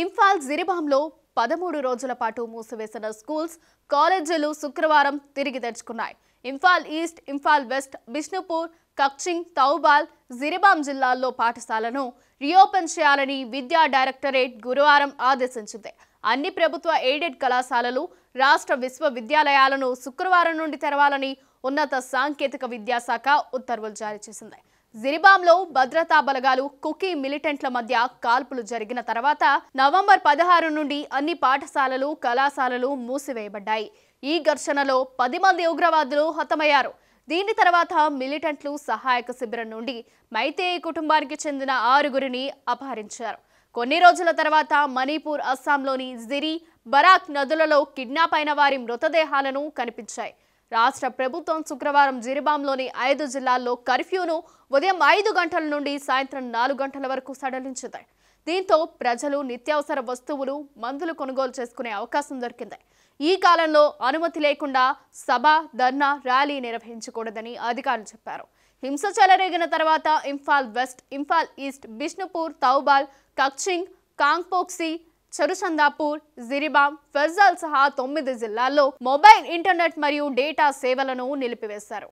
ఇంఫాల్ జిరిబాంలో 13 రోజుల పాటు మూసివేసిన స్కూల్స్, కాలేజీలు శుక్రవారం తిరిగి తెరుచుకున్నాయి. ఇంఫాల్ ఈస్ట్, ఇంఫాల్ వెస్ట్, బిష్ణుపూర్, కక్చింగ్, తౌబాల్, జిరిబాం జిల్లాల్లో పాఠశాలను రీఓపెన్ చేయాలని విద్యా డైరెక్టరేట్ గురువారం ఆదేశించింది. అన్ని ప్రభుత్వ ఎయిడెడ్ కళాశాలలు, రాష్ట్ర విశ్వవిద్యాలయాలను శుక్రవారం నుండి తెరవాలని ఉన్నత సాంకేతిక విద్యాశాఖ ఉత్తర్వులు జారీ చేసింది. జిరిబాంలో భద్రతా బలగాలు, కుకీ మిలిటెంట్ల మధ్య కాల్పులు జరిగిన తర్వాత నవంబర్ 16 నుండి అన్ని పాఠశాలలు, కళాశాలలు మూసివేయబడ్డాయి. ఈ ఘర్షణలో 10 మంది ఉగ్రవాదులు హతమయ్యారు. దీని తర్వాత మిలిటెంట్లు సహాయక శిబిరం నుండి మైతేయి కుటుంబానికి చెందిన 6గురిని అపహరించారు. కొన్ని రోజుల తర్వాత మణిపూర్, అస్సాంలోని జిరి, బరాక్ నదులలో కిడ్నాప్ అయిన వారి మృతదేహాలను కనిపించాయి. రాష్ట్ర ప్రభుత్వం శుక్రవారం జిరిబాంలోని 5 జిల్లాల్లో కర్ఫ్యూను ఉదయం 5 గంటల నుండి సాయంత్రం 4 గంటల వరకు సడలించింది. దీంతో ప్రజలు నిత్యావసర వస్తువులు, మందులు కొనుగోలు చేసుకునే అవకాశం దొరికింది. ఈ కాలంలో అనుమతి లేకుండా సభ, ధర్నా, ర్యాలీ నిర్వహించకూడదని అధికారులు చెప్పారు. హింస చెలరేగిన తర్వాత ఇంఫాల్ వెస్ట్, ఇంఫాల్ ఈస్ట్, బిష్ణుపూర్, తౌబాల్, కక్చింగ్, కాంగ్పోక్సీ, చరుచందాపూర్, జిరిబాం, ఫెర్జాల్ సహా 9 జిల్లాల్లో మొబైల్, ఇంటర్నెట్ మరియు డేటా సేవలను నిలిపివేశారు.